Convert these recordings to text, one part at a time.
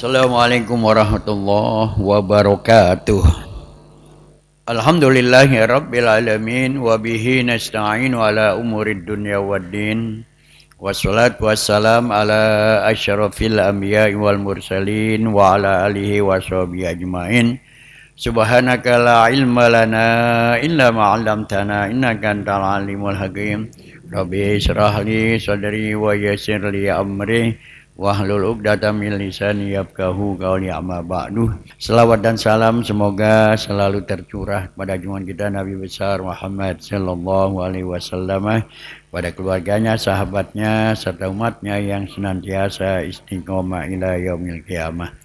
Assalamualaikum warahmatullahi wabarakatuh. Alhamdulillahi rabbil alamin wa bihi nasta'inu ala umurid dunya waddin. Wassalatu wassalam ala asyrafil anbiya'i wal mursalin wa ala alihi wa sahbihi ajmain. Subhanaka la ilma lana illa ma 'allamtana innaka antal alimul hakim. Rabbi israh li sadri wa yassir li amri wahlul 'uqdatam min lisani yafqahu qawli amma ba'du. Selawat dan salam semoga selalu tercurah pada junjungan kita Nabi besar Muhammad sallallahu alaihi wasallam, pada keluarganya, sahabatnya serta umatnya yang senantiasa istiqomah ila yaumil qiyamah.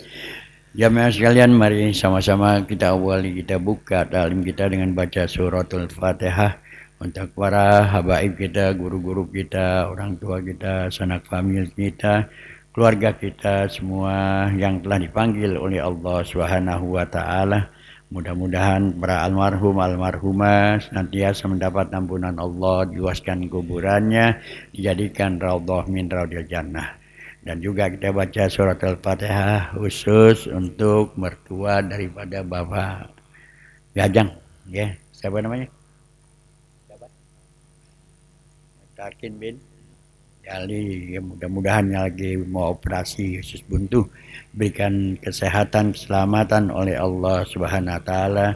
Jamaah sekalian, mari sama-sama kita awali, kita buka taklim kita dengan baca suratul Fatihah untuk para habaib kita, guru-guru kita, orang tua kita, sanak famil kita, keluarga kita semua yang telah dipanggil oleh Allah Subhanahu wa taala. Mudah-mudahan para almarhum almarhumah senantiasa mendapat ampunan Allah, diluaskan kuburannya, dijadikan raudhah min raudhil jannah. Dan juga kita baca surat Al-Fatihah khusus untuk mertua daripada Bapak Gajang, ya. Siapa namanya? Takin bin Jali. Ya, mudah-mudahan lagi mau operasi khusus buntu, berikan kesehatan, keselamatan oleh Allah Subhanahu wa taala.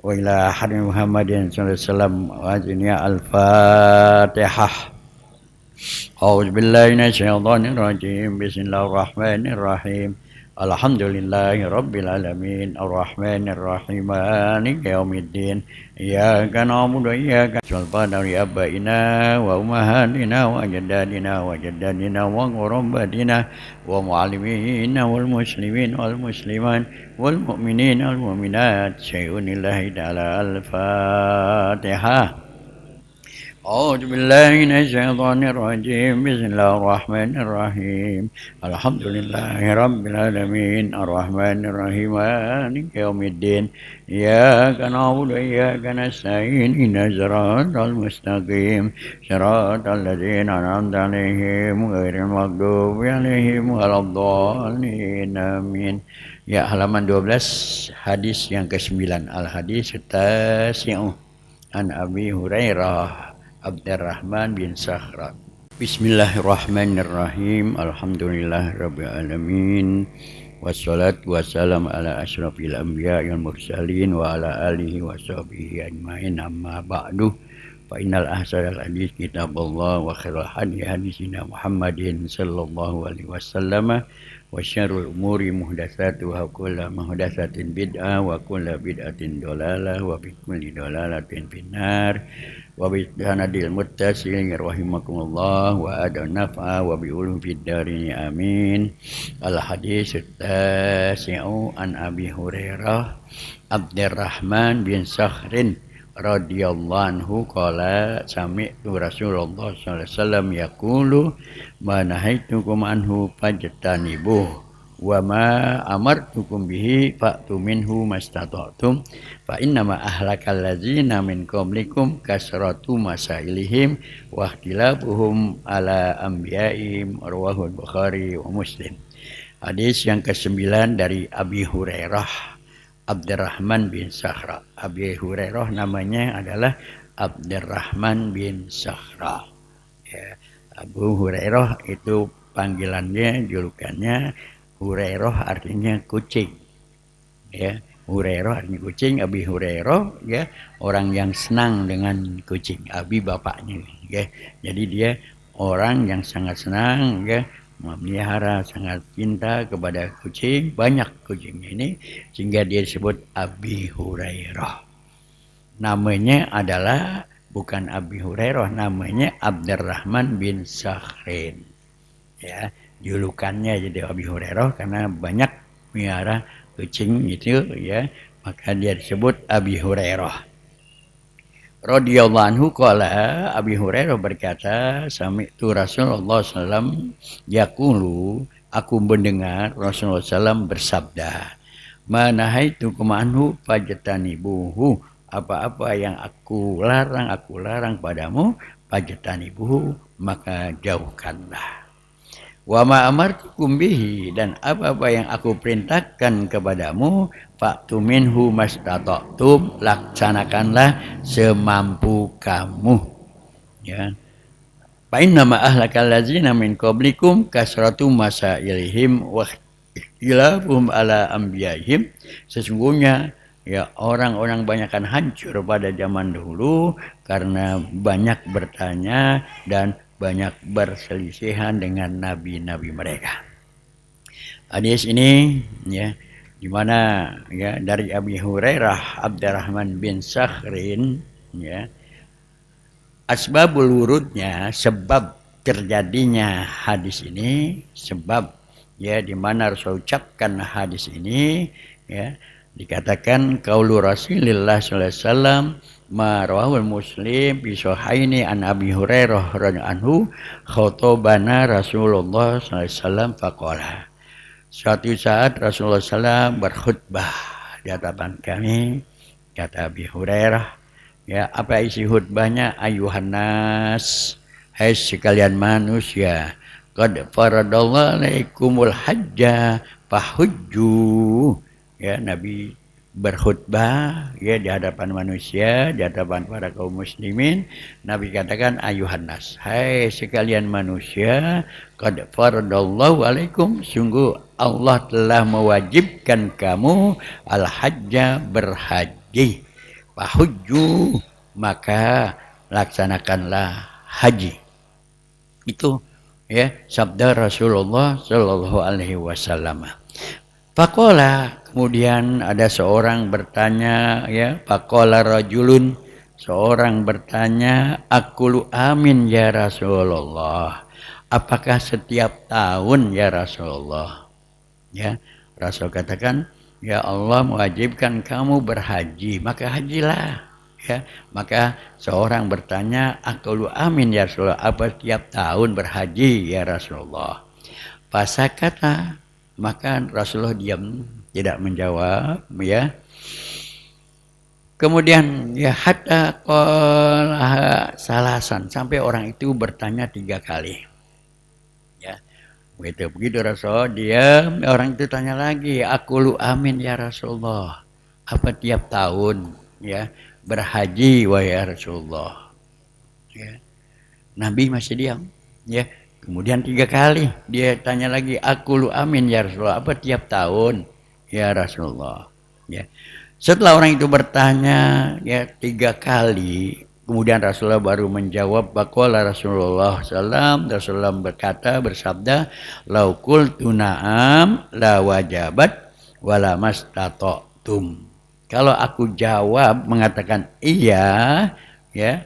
Wa ila hadri Muhammadin sallallahu alaihi wasallam wa dunya al-Fatihah. A'udzu billahi minasyaitonir rajim. Bismillahirrahmanirrahim. Alhamdulillahi rabbil alamin arrahmanir rahim maliki yaumiddin. Iyyaka na'budu wa iyyaka nasta'in li abaina wa ummahatina wa ajdadina wa ghurabbatina wa muallimina wal muslimin wal muslimat wal mu'minina wal mu'minat. Syai'unillahi ta'ala al-Fatihah. أعوذ بالله من الشيطان الرجيم بسم الله الرحمن الرحيم الحمد لله رب العالمين الرحمن الرحيم مالك يوم الدين إياك نعبد وإياك نستعين اهدنا الصراط المستقيم صراط الذين أنعمت عليهم غير المغضوب عليهم ولا الضالين آمين. Ya, halaman 12, hadis yang ke-9, al-hadis at-tasi'u an Abi Hurairah Abdurrahman bin Sakhra. Bismillahirrahmanirrahim. Alhamdulillahirabbil alamin. Wassalatu wassalamu ala asyrafil anbiya'i wal mursalin wa ala alihi wa sahbihi ajmain. Amma ba'du. Fa innal ahsanal hadis kitabullah wa khairal hadi hadisina Muhammadin sallallahu alaihi wasallam. Wa syarrul umuri muhdatsatuha wa kullu muhdatsatin bid'ah wa kullu bid'atin dhalalah wa bi kulli dhalalatin finnar. Wa bi sanadil muttasil rahimakumullah wa adan naf'a wa bi ulum fid darin amin. Al hadis at-tasi'u an Abi Hurairah Abdurrahman bin Sakhrin radhiyallahu anhu qala sami'tu Rasulullah sallallahu alaihi wasallam yaqulu ma nahaitukum anhu fajtanibuh wa ma amartukum bihi fa'tu minhu mastata'tum fa innama ahlakal ladzina min qablikum kasratu masailihim wa ikhtilafuhum ala anbiya'ihim. Rawahul Bukhari wa Muslim. Hadis yang ke-9 dari Abi Hurairah Abdurrahman bin Sakhra. Abi Hurairah namanya adalah Abdurrahman bin Sakhra. Ya, Abu Hurairah itu panggilannya, julukannya. Hurairah artinya kucing. Ya, Hurairah artinya kucing. Abi Hurairah ya orang yang senang dengan kucing. Abi bapaknya ya. Jadi dia orang yang sangat senang ya, memelihara, sangat cinta kepada kucing, banyak kucingnya ini, sehingga dia disebut Abi Hurairah. Namanya adalah bukan Abi Hurairah, namanya Abdurrahman bin Sakhrin. Ya, julukannya jadi Abi Hurairah karena banyak melihara kucing itu ya, maka dia disebut Abi Hurairah. Radhiyallahu anhu qala, Abi Hurairah berkata, sami'tu Rasulullah sallallahu yaqulu, aku mendengar Rasulullah sallallahu bersabda, ma nahaitukum anhu fajtanibuhu, apa-apa yang aku larang padamu, fajtanibuhu, maka jauhkanlah. Wa ma amartukum bihi, dan apa-apa yang aku perintahkan kepadamu, fa'tu minhu mastata'tum, laksanakanlah semampu kamu. Ya. Fa inna ma ahlakal ladzina min qablikum kasratu masailihim wa ikhtilafuhum ala anbiya'ihim. Sesungguhnya ya orang-orang banyakkan hancur pada zaman dahulu karena banyak bertanya dan banyak berselisihan dengan nabi-nabi mereka. Hadis ini ya di mana ya dari Abi Hurairah Abdurrahman bin Sakhrin ya, asbabul wurudnya, sebab terjadinya hadis ini, sebab ya di mana Rasul ucapkan hadis ini ya, dikatakan qaulu Rasulillah sallallahu alaihi wasallam ma rawahul Muslim bi sahihaini an Abi Hurairah radhiyallahu anhu khatabana Rasulullah sallallahu alaihi wasallam faqala. Suatu saat Rasulullah SAW berkhutbah di hadapan kami, kata Abi Hurairah, ya apa isi khutbahnya? Ayuhan nas, hai sekalian manusia, qad faradallahu alaikumul hajja fahujju. Ya, Nabi berkhutbah ya di hadapan manusia, di hadapan para kaum muslimin. Nabi katakan ayuhan nas, hai sekalian manusia, qad faradallahu alaikum, sungguh Allah telah mewajibkan kamu al-hajja, berhaji. Fahujju, maka laksanakanlah haji. Itu ya sabda Rasulullah sallallahu alaihi wasallam. Faqala, kemudian ada seorang bertanya ya, faqala rajulun, seorang bertanya, aqulu amin ya Rasulullah, apakah setiap tahun ya Rasulullah? Ya, Rasul katakan, ya Allah mewajibkan kamu berhaji, maka hajilah. Ya, maka seorang bertanya, aqulu amin ya Rasulullah, apa setiap tahun berhaji ya Rasulullah? Fasakata, maka Rasulullah diam, tidak menjawab ya. Kemudian ya hatta qala salasan, sampai orang itu bertanya 3 kali. Ya. Begitu Rasul diam, orang itu tanya lagi, aqulu amin ya Rasulullah, apa tiap tahun ya berhaji wahai Rasulullah? Ya. Nabi masih diam ya. Kemudian 3 kali dia tanya lagi, aqulu amin ya Rasulullah, apa tiap tahun ya Rasulullah? Ya. Setelah orang itu bertanya ya 3 kali, kemudian Rasulullah baru menjawab, baqala Rasulullah sallam, Rasulullah berkata, bersabda, lau qultu na'am la wajabat wala mastata'tum. Kalau aku jawab mengatakan iya ya,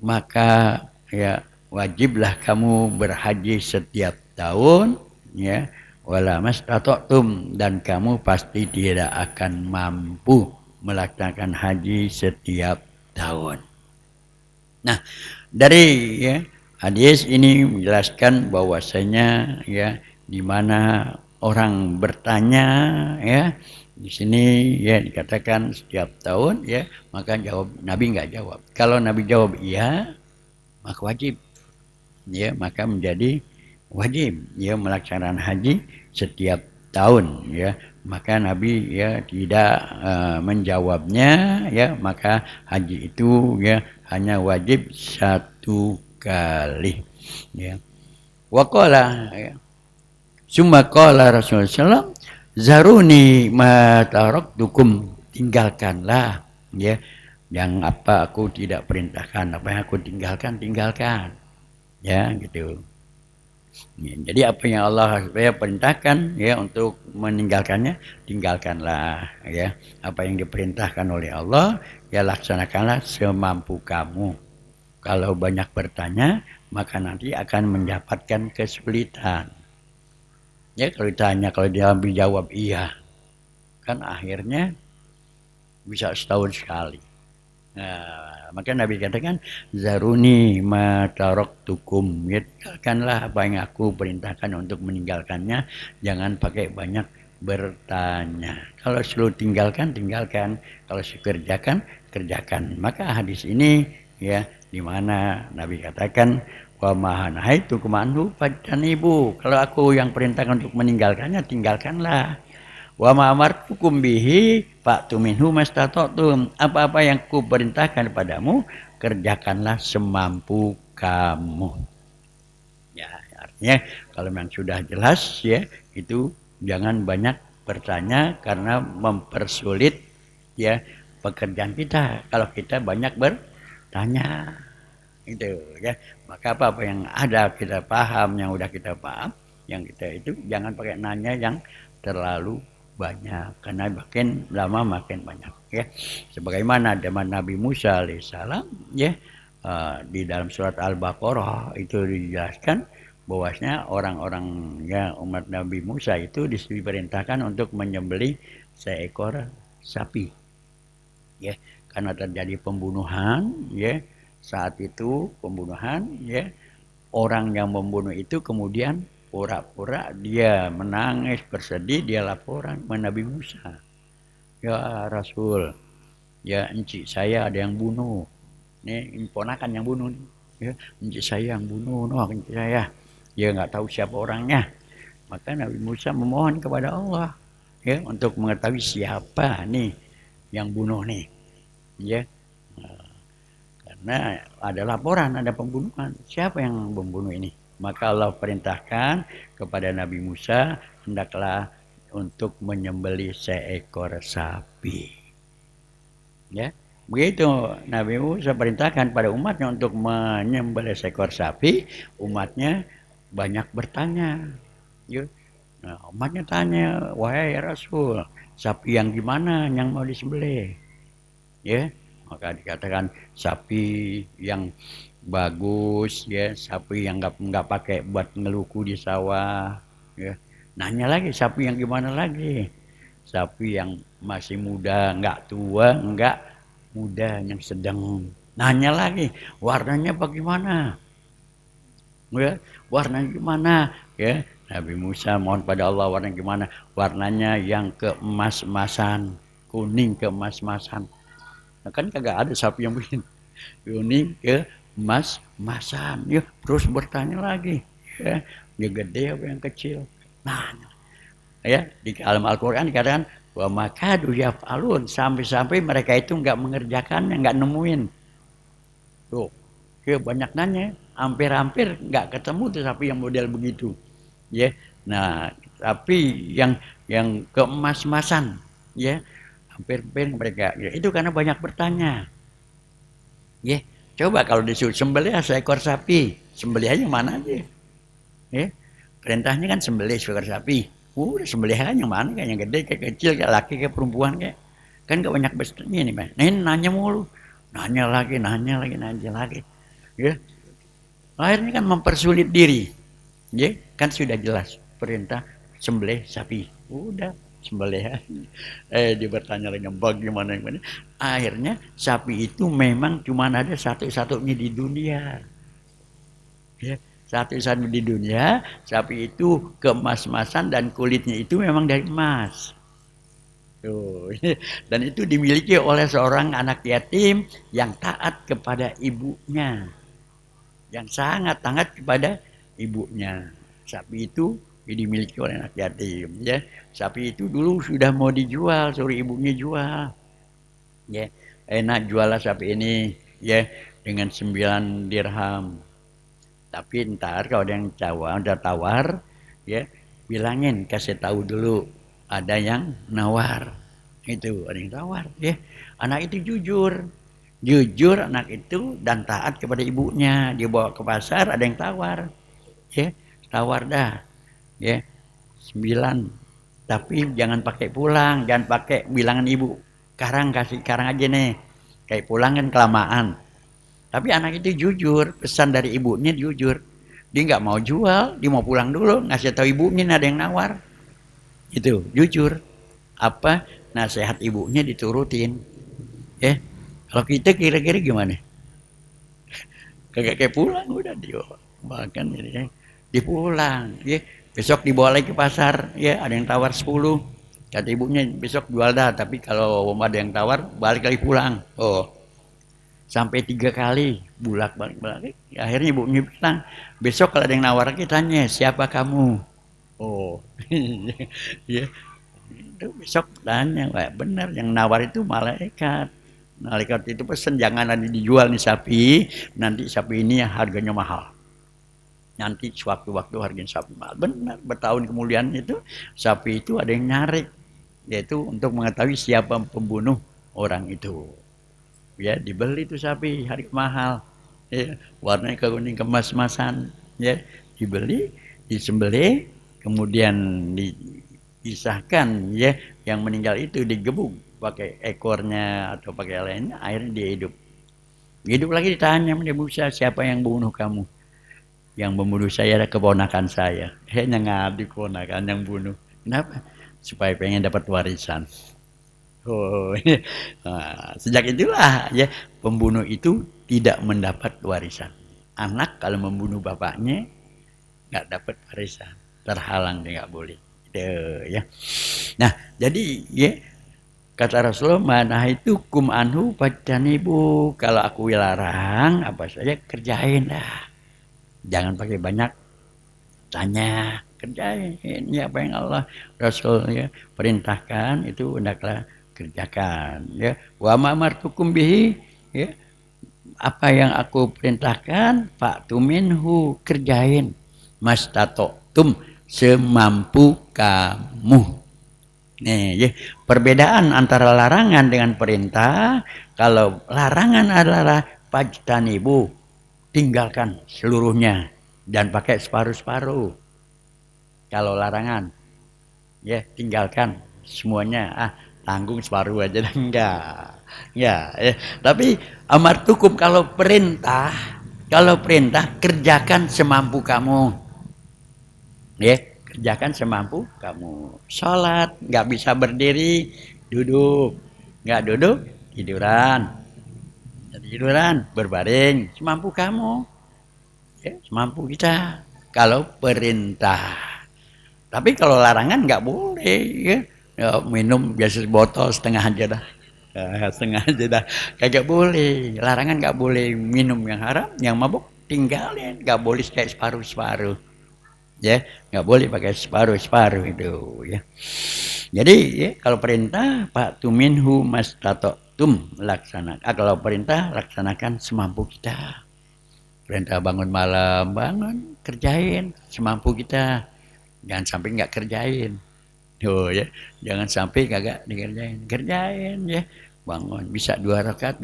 maka ya wajiblah kamu berhaji setiap tahun ya, wala mastata'tum, dan kamu pasti tidak akan mampu melaksanakan haji setiap tahun. Nah, dari ya hadis ini menjelaskan bahwasanya ya di mana orang bertanya ya, di sini ya dikatakan setiap tahun ya, maka jawab Nabi nggak jawab. Kalau Nabi jawab iya, maka wajib. Ya, maka menjadi wajib ya melaksanakan haji setiap tahun ya. Maka Nabi ya tidak menjawabnya ya, maka haji itu ya hanya wajib 1 kali ya. Wa qala ya, summa qala Rasulullah sallallahu, zaruni ma taraktukum, tinggalkanlah ya yang apa aku tidak perintahkan, apa yang aku tinggalkan ya gitu. Ya, jadi apa yang Allah perintahkan ya untuk meninggalkannya, tinggalkanlah ya. Apa yang diperintahkan oleh Allah ya laksanakanlah semampu kamu. Kalau banyak bertanya, maka nanti akan mendapatkan kesulitan. Ya kalau ditanya, kalau dia jawab iya, kan akhirnya bisa setahun sekali. Nah, maka Nabi katakan, zaruni ma taraktukum, ya, tinggalkanlah apa yang aku perintahkan untuk meninggalkannya, jangan pakai banyak bertanya. Kalau suruh tinggalkan, kalau suruh kerjakan. Maka hadis ini ya di mana Nabi katakan Wa ma nahaitukum anhu fajtanibu. Kalau aku yang perintahkan untuk meninggalkannya, tinggalkanlah. Wa ma amartukum bihi fa'tu minhu mastata'tum. Apa-apa yang ku perintahkan padamu, kerjakanlah semampu kamu. Ya, artinya kalau memang sudah jelas ya, itu jangan banyak bertanya karena mempersulit ya pekerjaan kita. Kalau kita banyak bertanya itu ya, maka apa yang ada kita paham, yang udah kita paham, yang kita itu jangan pakai nanya yang terlalu banyak karena makin lama makin banyak ya. Sebagaimana zaman Nabi Musa alaihissalam ya, di dalam surat Al-Baqarah itu dijelaskan bahwasanya orang-orang ya umat Nabi Musa itu diperintahkan untuk menyembelih seekor sapi ya, karena terjadi pembunuhan ya. Saat itu pembunuhan ya, orang yang membunuh itu kemudian pura-pura dia menangis bersedih, dia laporan ke Nabi Musa, ya Rasul ya, encik saya ada yang bunuh nih, ponakan yang bunuh ya, encik saya yang bunuh, encik saya, dia nggak tahu siapa orangnya. Maka Nabi Musa memohon kepada Allah ya untuk mengetahui siapa nih yang bunuh nih ya. Nah, ada laporan, ada pembunuhan. Siapa yang membunuh ini? Maka Allah perintahkan kepada Nabi Musa, hendaklah untuk menyembelih seekor sapi. Ya, begitu Nabi Musa perintahkan pada umatnya untuk menyembelih seekor sapi, umatnya banyak bertanya. Ya. Nah, umatnya tanya, wahai Rasul, sapi yang gimana yang mau disembelih? Ya. Maka dikatakan sapi yang bagus ya, sapi yang nggak pakai buat ngeluku di sawah ya. Nanya lagi sapi yang gimana lagi? Sapi yang masih muda, nggak tua, nggak muda, yang sedang. Nanya lagi warnanya bagaimana ya, warnanya gimana ya. Nabi Musa mohon pada Allah warnanya gimana, warnanya yang keemas-emasan, kuning keemas-emasan. Nah, kan kagak ada sapi yang begini kuning ke emas-emasan ya. Terus bertanya lagi ya, yang gede apa yang kecil. Nah ya, di dalam Al-Quran dikatakan wa makadu yaf'alun, sampai-sampai mereka itu nggak mengerjakan, nggak nemuin tuh ya, banyak nanya, hampir-hampir nggak ketemu tuh sapi yang model begitu ya. Nah tapi yang keemas-emasan ya, hampir mereka ya, itu karena banyak bertanya ya. Coba kalau disuruh sembelih seekor sapi, sembelih aja mana aja ya, perintahnya kan sembelih seekor sapi, udah sembelih aja yang mana, kayak yang gede kayak kecil, kayak laki kayak perempuan, kayak kan gak banyak bertanya nih Pak. Nah, nanya mulu, nanya lagi ya. Akhirnya kan mempersulit diri ya, kan sudah jelas perintah sembelih sapi, udah sembelih. Dia bertanya lagi bagaimana. Akhirnya sapi itu memang cuma ada satu-satunya di dunia ya, satu-satunya di dunia. Sapi itu keemas-emasan dan kulitnya itu memang dari emas tuh. Dan itu dimiliki oleh seorang anak yatim yang taat kepada ibunya, yang sangat taat kepada ibunya. Sapi itu dimiliki oleh anak yatim ya. Sapi itu dulu sudah mau dijual, suruh ibunya jual ya, enak jual sapi ini ya dengan 9 dirham. Tapi ntar kalau ada yang tawar ya, bilangin, kasih tahu dulu ada yang nawar. Itu ada yang tawar ya. Anak itu jujur anak itu dan taat kepada ibunya. Dia bawa ke pasar, ada yang tawar ya, tawar dah ya 9, tapi jangan pakai pulang, jangan pakai bilangan ibu, karang aja nih, kayak pulang kan kelamaan. Tapi anak itu jujur, pesan dari ibunya jujur, dia nggak mau jual, dia mau pulang dulu, ngasih tahu ibunya ada yang nawar. Itu jujur, apa nasihat ibunya diturutin ya. Kalau kita kira-kira gimana? Kagak kayak pulang, udah dia bahkan ini dipulang ya. Besok dibawa lagi ke pasar ya, ada yang tawar 10, kata ibunya besok jual dah, tapi kalau ada yang tawar balik lagi pulang. Oh, sampai 3 kali bulak-balik. Akhirnya ibunya bilang, besok kalau ada yang nawar lagi tanya siapa kamu. Oh, ya itu besok tanya, wah benar yang nawar itu malaikat. Malaikat itu pesen jangan nanti dijual nih sapi, nanti sapi ini harganya mahal. Nanti sewaktu-waktu harganya sapi mahal. Benar, bertahun kemudian itu sapi itu ada yang nyari, yaitu untuk mengetahui siapa pembunuh orang itu. Ya dibeli itu sapi harga mahal, ya, warnanya kuning kemas-masan, ya dibeli, disembelih, kemudian dipisahkan, ya yang meninggal itu digebuk pakai ekornya atau pakai lainnya, akhirnya dia hidup lagi. Ditanya dia Musa, siapa yang bunuh kamu? Yang membunuh saya adalah keponakan saya. Hanya ngadu keponakan yang bunuh. Kenapa? Supaya pengen dapat warisan. Oh, nah, sejak itulah ya pembunuh itu tidak mendapat warisan. Anak kalau membunuh bapaknya nggak dapat warisan, terhalang dia nggak boleh. Ya. Nah, jadi ya kata Rasulullah, mana itu kum anhu pajanibu, kalau aku larang apa saja kerjain dah. Jangan pakai banyak tanya, kerjain ya apa yang Allah Rasul ya perintahkan itu hendaklah kerjakan ya. Wa ma amartukum bihi, ya apa yang aku perintahkan pak tuminhu, kerjain mastatotum, semampu kamu. Nih ya, perbedaan antara larangan dengan perintah. Kalau larangan adalah pajtanibu, tinggalkan seluruhnya dan pakai separuh-separuh. Kalau larangan ya tinggalkan semuanya, tanggung separuh aja. Enggak ya. Tapi amartukum kalau perintah kerjakan semampu kamu, ya kerjakan semampu kamu. Sholat nggak bisa berdiri, duduk, nggak duduk tiduran, berbaring, semampu kamu, ya semampu kita kalau perintah. Tapi kalau larangan nggak boleh, ya. Minum biasa botol setengah aja dah, setengah aja dah, kagak boleh. Larangan nggak boleh minum yang haram, yang mabuk tinggalin, nggak boleh kayak separuh-separuh, ya nggak boleh pakai separuh-separuh itu, ya. Jadi ya, kalau perintah pak tuminhu mastatotum, laksanakan. Kalau perintah laksanakan semampu kita. Perintah bangun malam, bangun, kerjain semampu kita. Jangan sampai nggak kerjain. Oh ya, jangan sampai kagak kerjain ya. Bangun bisa 2 rakaat,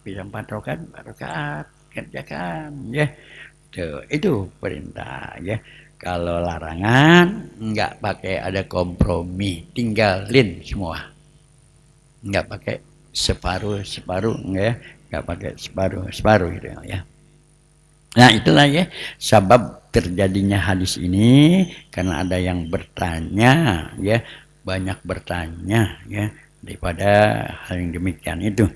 bisa 4 rakaat, kerjakan ya. Tuh, itu perintah ya. Kalau larangan nggak pakai ada kompromi, tinggalin semua. Nggak pakai separuh nggak pakai separuh gitu ya. Nah itulah ya sebab terjadinya hadis ini, karena ada yang bertanya ya, banyak bertanya ya daripada hal yang demikian itu.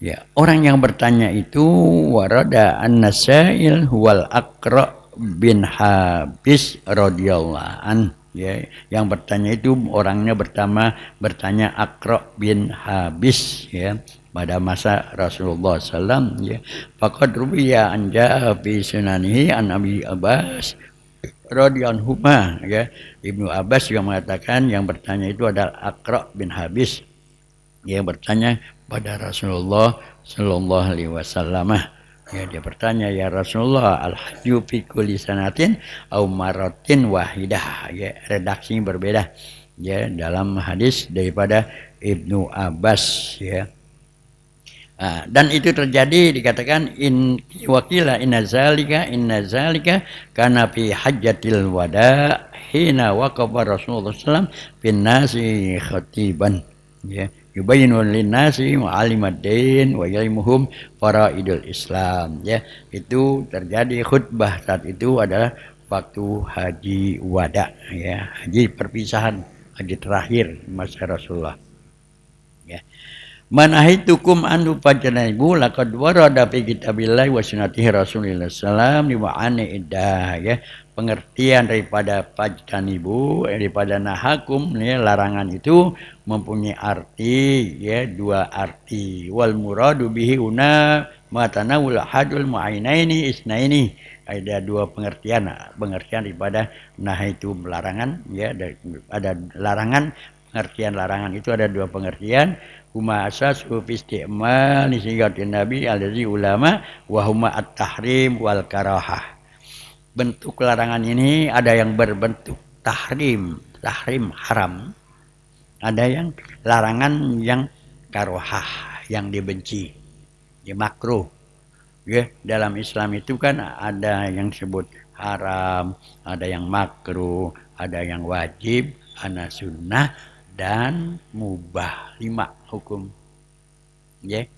Ya, orang yang bertanya itu warada an-nasail huwal Aqra bin Habis radhiyallahu an, ya. Yang bertanya itu orangnya bertanya Aqra bin Habis ya, pada masa Rasulullah SAW ya. Faqad ruwiya an jaa fi sunanihi an Abi Abbas radhiyallahu anhu ya. Ibnu Abbas juga mengatakan yang bertanya itu adalah Aqra bin Habis yang bertanya pada Rasulullah sallallahu alaihi wasallam. Ya, dia bertanya, ya Rasulullah, al-hajju fi kulli sanatin aw maratin wahidah. Ya, redaksinya berbeda ya dalam hadis daripada Ibnu Abbas ya. Dan itu terjadi, dikatakan in wakila inna zalika kana fi hajjatil wada hina waqafa Rasulullah sallallahu bin nasi khatiban ya, yubayyinu lin-nasi ma'alimaddin wa ilmuhum faraidul Islam ya. Itu terjadi khutbah saat itu adalah waktu haji wada ya, haji perpisahan, haji terakhir masa Rasulullah ya. Man ahitukum anhu fajtanibu laqad warada fi kitabillahi wa sunnatihi Rasulillah sallam li ma'ani iddah ya. pengertian daripada fajtanibu daripada nahakum ya, larangan itu mempunyai arti ya, dua arti. Wal muradu bihi una matanawul hadul muainaini isnaini. Ada dua pengertian daripada nah itu larangan ya, ada larangan, pengertian larangan itu ada dua pengertian. Huma asasu fi isti'mal nisyatin nabi allazi ulama wa huma at-tahrim wal karahah. Bentuk larangan ini ada yang berbentuk tahrim haram, ada yang larangan yang karohah, yang dibenci, ya makruh. Ya, dalam Islam itu kan ada yang disebut haram, ada yang makruh, ada yang wajib, ada sunnah dan mubah. 5 hukum. Ya,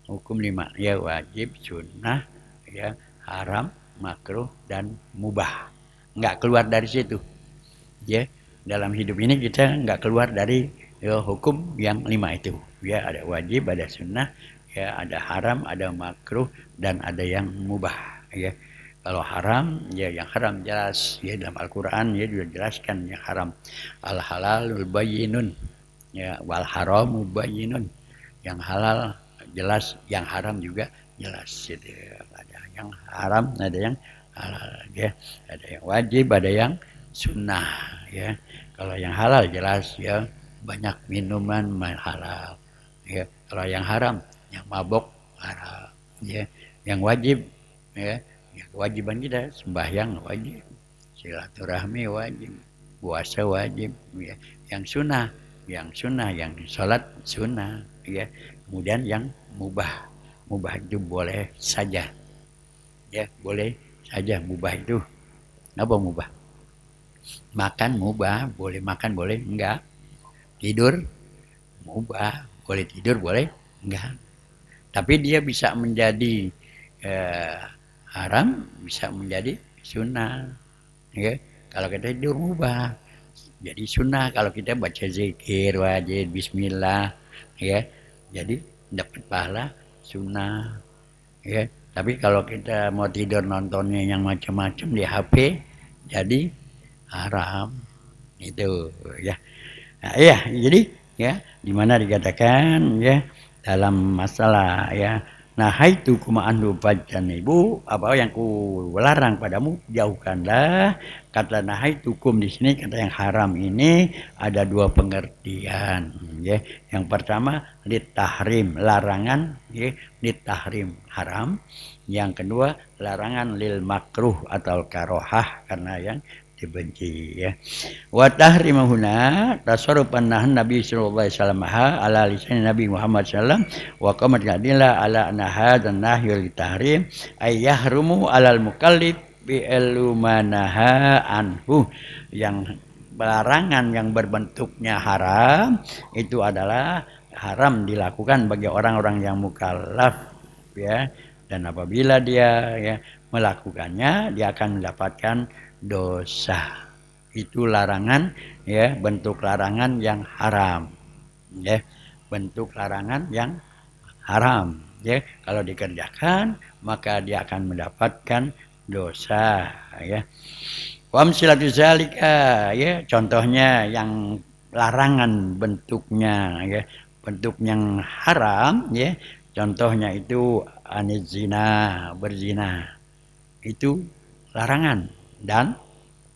hukum 5 ya, wajib, sunnah, ya, haram, makruh dan mubah. Nggak keluar dari situ. Ya, dalam hidup ini kita nggak keluar dari ya, hukum yang 5 itu. Ya, ada wajib, ada sunnah, ya, ada haram, ada makruh dan ada yang mubah. Ya, kalau haram, ya yang haram jelas. Ya, dalam Al-Quran ya juga jelaskan yang haram. Al halalul bayyinun. Ya, wal haramu bayyinun. Yang halal jelas, yang haram juga jelas. Gitu. Ada yang haram, ada yang halal, ya. Ada yang wajib, ada yang sunnah, ya. Kalau yang halal jelas ya, banyak minuman halal, ya. Kalau yang haram, yang mabok haram, ya. Yang wajib, ya, ya kewajiban kita sembahyang wajib, silaturahmi wajib, puasa wajib, ya. Yang sunnah, yang sholat sunnah, ya. Kemudian yang mubah itu boleh saja, ya, boleh saja. Mubah itu apa? Mubah makan, mubah boleh makan, boleh enggak. Tidur mubah, boleh tidur, boleh enggak. Tapi dia bisa menjadi haram, bisa menjadi sunnah, ya. Kalau kita tidur mubah jadi sunnah, kalau kita baca zikir wajib bismillah, ya, jadi dapat pahala sunnah, ya. Tapi kalau kita mau tidur nontonnya yang macam-macam di HP jadi haram itu, ya. Nah, iya, jadi ya di mana dikatakan ya dalam masalah ya, nahaitukum anhu fajtanibu, apa yang ku larang padamu jauhkanlah. Kata nahaitukum di sini, kata yang haram ini ada dua pengertian, ya. Yang pertama litahrim, larangan, ya, litahrim haram. Yang kedua larangan lil makruh atau karohah, karena yang dibenci, ya. Wa tahrimahuna tasarrufan nahan Nabi sallallahu alaihi wasallam ala lisan Nabi Muhammad sallam wa qamat gadila ala naha dan nahyul tahrim ay yahrumu alal mukallif bi ilmanaha anhu. Yang larangan yang berbentuknya haram itu adalah haram dilakukan bagi orang-orang yang mukallaf, ya. Dan apabila dia ya melakukannya, dia akan mendapatkan dosa. Itu larangan, ya, bentuk larangan yang haram, ya, bentuk larangan yang haram, ya. Kalau dikerjakan maka dia akan mendapatkan dosa, ya. Wamsilatu zalika, ya, contohnya yang larangan bentuknya, ya, bentuk yang haram, ya, contohnya itu anizina, berzina, itu larangan dan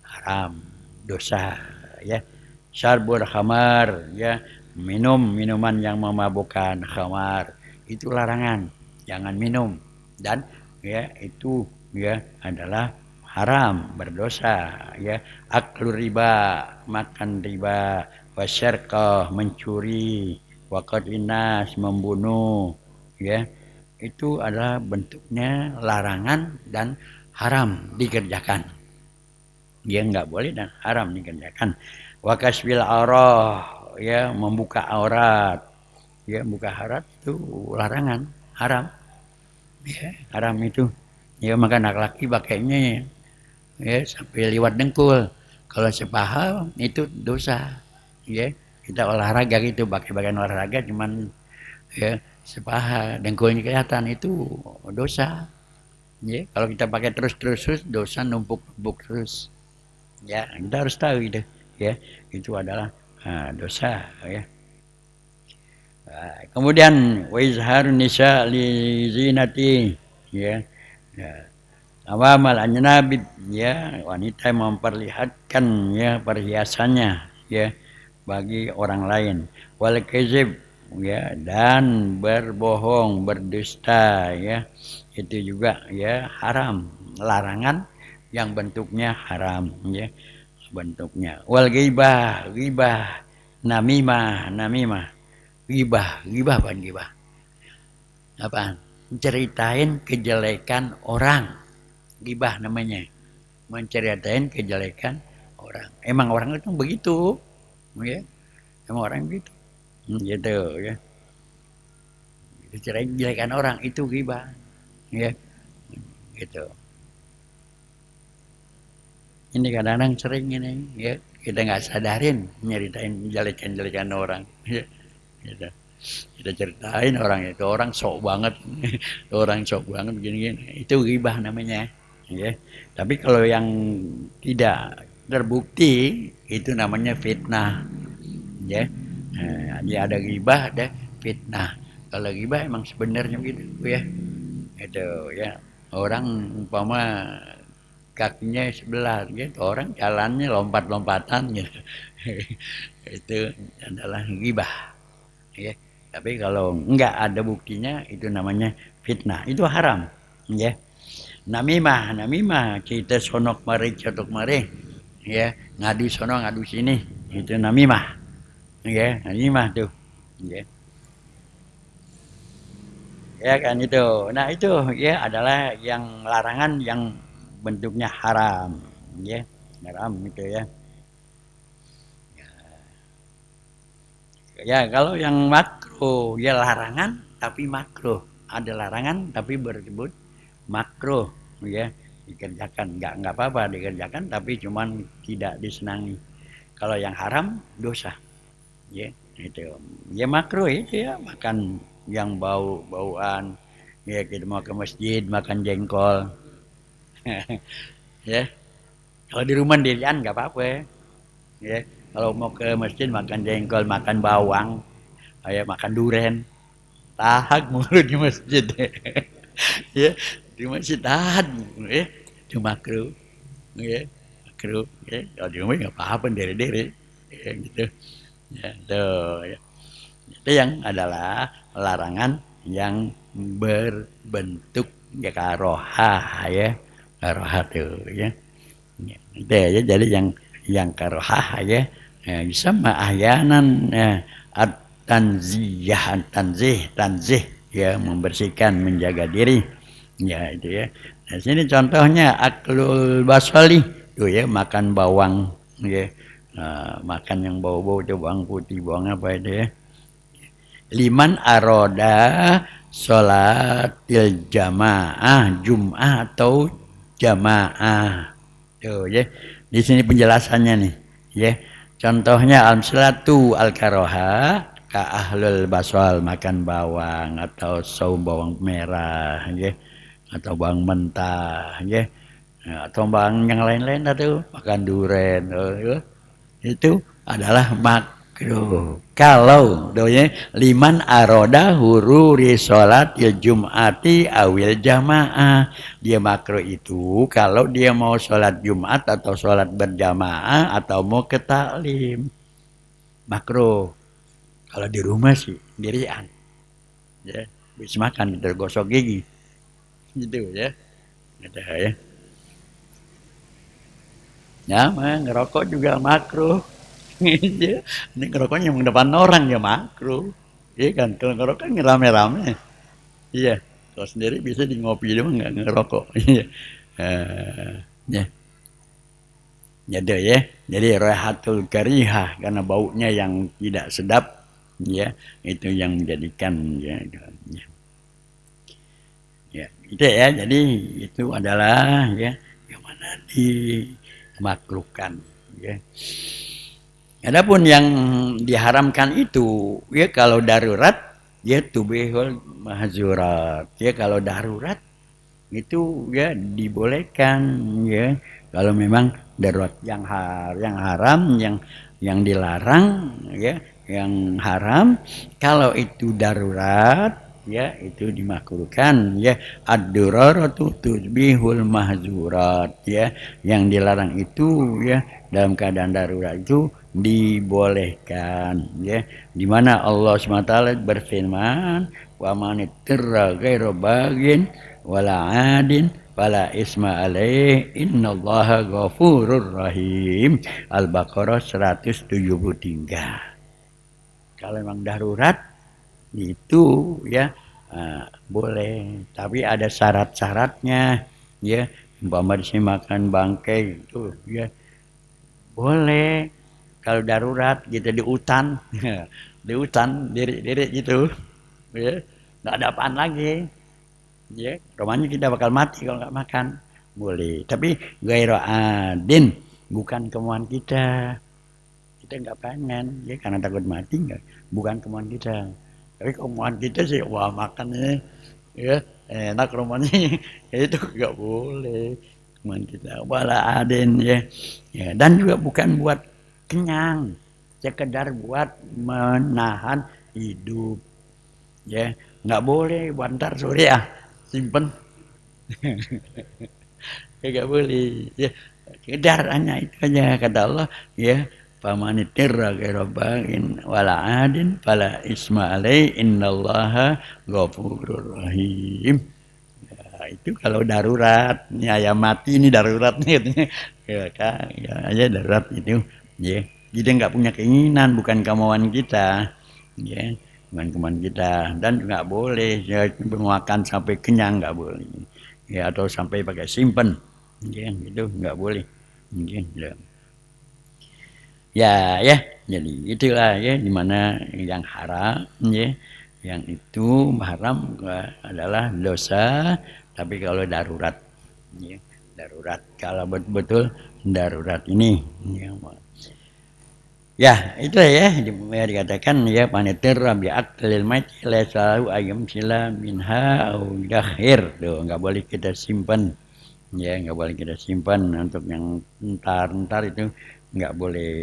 haram, dosa, ya. Syarbul khamar, ya, minum minuman yang memabukkan, khamar, itu larangan, jangan minum. Dan ya itu ya adalah haram, berdosa, ya. Aklu riba, makan riba, wasyarqah, mencuri, waqat'inas, membunuh, ya. Itu adalah bentuknya larangan dan haram dikerjakan. Dia enggak boleh dan haram dikerjakan. Wa kasbil aurah, ya, membuka aurat. Ya, membuka aurat itu larangan, haram. Ya, haram itu. Ya, maka anak laki pakainya ya sampai liwat dengkul. Kalau sepaha itu dosa. Ya, kita olahraga gitu, pakai bagian olahraga cuman ya sepaha, dengkulnya kelihatan, itu dosa. Ya, kalau kita pakai terus dosa numpuk terus. Ya, kita harus tahu itu. Ya, itu adalah dosa. Ya. Kemudian wa izharun nisa li zinati. Ya. Ya. Awamal anjnabid, ya, wanita yang memperlihatkan ya perhiasannya ya bagi orang lain. Wal kadzib, ya, dan berbohong, berdusta, ya, itu juga ya haram, larangan yang bentuknya haram, ya, bentuknya. Wal ghibah, ghibah, namimah, namimah, ghibah, ghibah apa ghibah? Apa? Ceritain kejelekan orang, ghibah namanya, menceritain kejelekan orang. Emang orang itu begitu, ya, emang orang begitu, gitu ya. Ceritain kejelekan orang itu ghibah, ya, gitu. Ini kadang-kadang sering ini, ya, kita nggak sadarin nyeritain jelekan-jelekan orang, ya, gitu. Kita ceritain orang itu, orang sok banget, orang sok banget begini-gini, itu ghibah namanya, ya. Tapi kalau yang tidak terbukti itu namanya fitnah, ya. Dia ada ghibah, ada fitnah. Kalau ghibah emang sebenarnya begitu, ya. Itu, ya. Orang umpama kakinya sebelah gitu, orang jalannya lompat-lompatan gitu. Itu adalah ghibah, ya. Tapi kalau enggak ada buktinya itu namanya fitnah, itu haram, ya. Namimah, namimah, kita sonok mari cotok mari, ya, ngadu sono ngadu sini, itu namimah, ya, namimah tuh, ya. Ya kan itu. Nah, itu ya adalah yang larangan yang bentuknya haram, ya, haram itu ya. Ya, kalau yang makruh ya larangan tapi makruh. Ada larangan tapi bersebut makruh, ya, dikerjakan. Enggak apa-apa dikerjakan tapi cuman tidak disenangi. Kalau yang haram dosa, ya, itu. Ya makruh itu ya makan yang bau-bauan. Ya, kita mau ke masjid makan jengkol. Ya, kalau di rumah dirian nggak apa-apa, ya. Kalau mau ke masjid makan jengkol, makan bawang, kayak makan duren, tahak mulu di masjid. Ya, di masjid tahan, ya, itu makruh, ya, makruh, ya. Kalau di rumah nggak apa-apa, dere-dere, ya, gitu, ya, tuh, ya. Itu yang adalah larangan yang berbentuk ya karohah, ya, karohah tuh, ya. Itu ya, jadi yang karohah, ya, bisa ahyanan, ya, tanzih, tanzih, ya, membersihkan, menjaga diri, ya, itu ya. Nah, sini contohnya aklul basali tuh, ya, makan bawang, ya, makan yang bau-bau itu bawang putih, bawang apa itu ya. Liman aroda sholatil jamaah, jum'ah atau jamaah. Tuh, ya. Di sini penjelasannya nih, ya. Contohnya al-salatu al-karoha ka ahlul baswal, makan bawang atau saum bawang merah, ya, atau bawang mentah, ya. Atau bawang yang lain-lain itu makan duren, ya. Itu adalah makruh. Kalau doanya liman aroda hururi sholat ya jum'ati awil jamaah, dia makruh itu kalau dia mau sholat Jumat atau sholat berjamaah atau mau ke taklim, makruh. Kalau di rumah sih dirian, ya, bisa makan tergosok gigi, gitu ya, gitu ya. Ya, ngerokok juga makruh. Iya, ini ngerokoknya yang depan orang ya makruh. Iya kan, kalau ngerokok kan rame-rame. Iya, kalau sendiri bisa di ngopi doang nggak ngerokok. Iya. Ya, jadi ya, jadi rehatul karihah karena baunya yang tidak sedap, ya, itu yang menjadikan, ya, ya, ya, itu ya. Jadi itu adalah, ya, yang mana dimakruhkan, ya. Adapun yang diharamkan itu, ya, kalau darurat, ya tubihul mahzurat, ya, kalau darurat itu ya dibolehkan ya kalau memang darurat yang haram yang dilarang ya yang haram kalau itu darurat ya itu dimakruhkan ya ad-daruratu tubihul mahzurat ya yang dilarang itu ya dalam keadaan darurat itu dibolehkan ya di mana Allah SWT berfirman wa man ittara ghairu bagin wala adin fala isma alaih innallaha ghafurur rahim. Al-Baqarah 173. Kalau memang darurat itu ya boleh, tapi ada syarat-syaratnya ya. Umpama di sini makan bangkai itu ya boleh kalau darurat gitu di hutan di hutan diri gitu ya nggak ada apaan lagi ya romanya kita bakal mati kalau nggak makan boleh tapi gairah adin bukan kemauan kita nggak pengen ya karena takut mati nggak bukan kemauan kita tapi kemauan kita sih wah makan ya enak romanya ya itu nggak boleh kemauan kita wala adin ya dan juga bukan buat kenyang sekedar buat menahan hidup ya nggak boleh bantar sore ya simpen nggak boleh ya sekedar hanya itu aja kata Allah ya famanitirra ghairu bagin wala adin fala isma alai innallaha ghafurur rahim. Nah, itu kalau darurat ini ayam mati ini darurat nih ya kan ya aja darurat itu ya kita nggak punya keinginan bukan kemauan kita ya bukan kemauan kita dan nggak boleh ya makan sampai kenyang nggak boleh ya atau sampai pakai simpen ya itu nggak boleh ya jadi itulah ya dimana yang haram ya yang itu haram adalah dosa tapi kalau darurat ya darurat kalau betul-betul darurat ini ya itu ya dikatakan ya panitir rabi aklil mati la salahu ayam sila minha au dakhir tuh nggak boleh kita simpan ya nggak boleh kita simpan untuk yang entar itu nggak boleh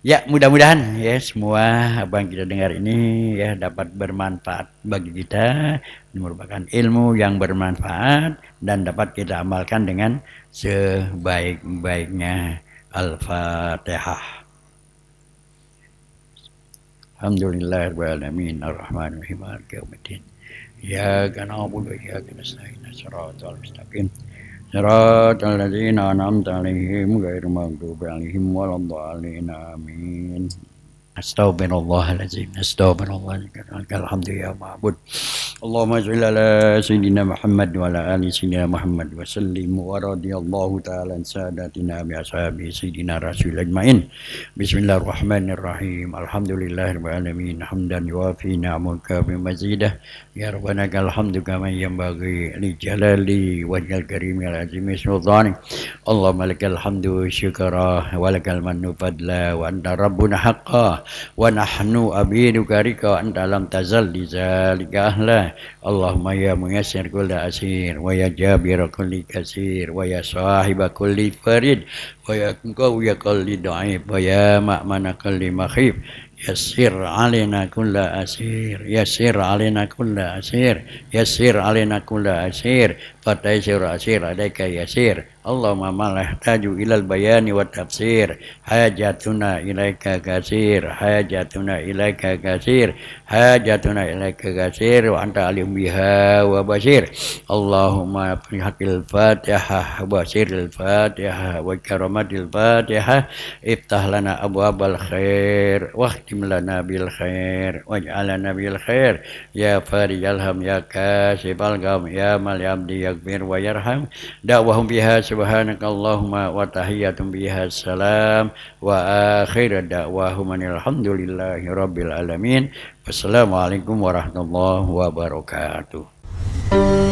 ya mudah-mudahan ya semua apa yang kita dengar ini ya dapat bermanfaat bagi kita merupakan ilmu yang bermanfaat dan dapat kita amalkan dengan sebaik-baiknya. Al-Fatihah. Alhamdulillahirabbil alamin arrahmanir rahim maliki yaumiddin iyyaka na'budu wa iyyaka nasta'in shiratal mustaqim shiratal ladzina an'amta 'alaihim ghairil maghdubi 'alaihim waladdallin amin. Astaghfirullahaladzim alhamdulillah ma'bud Allahumma sholli ala sayyidina Muhammad wa ala ali sayyidina Muhammad wa sallim wa radiyallahu ta'ala an sadatina bi ashabi sayyidina rasul ajmain. Bismillahirrahmanirrahim. Alhamdulillahirabbil alamin hamdan yuwafi ni'amaka bi mazidah ya rabbana kal hamdu kama yanbaghi li jalali wajhil karim al azimi sultani. Allahumma lakal hamdu syukra wa lakal mannu fadla wa anta rabbuna haqqan wa nahnu abiduka rika anta lam tazal di zalika ahla. Allahumma ya muyassir kulli asir wa ya jabir kulli kasir wa ya sahiba kulli farid wa ya qawiya kulli da'if wa ya ma'mana kulli makhif yassir alaina kulla asir yassir alaina kulla asir yassir alaina kulla asir fataisir asir alaika yasir Allahumma malah taju ilal bayani wa tafsir hajatuna ilaika kasir hajatuna ilaika kasir hajatuna ilaika kasir wa anta alim biha wa basir Allahumma bihaqil fatihah basiril fatihah wa karamatil fatihah iftah lana abwabal khair wahtim lana bil khair waj'alana bil khair ya farijal ham ya kasibal gam ya mal abdi yaghfir wa yarham da'wahum biha subhanakallahumma wa tahiyyatum biha salam wa akhir da'wahum alhamdulillahi rabbil alamin. Wassalamualaikum warahmatullahi wabarakatuh.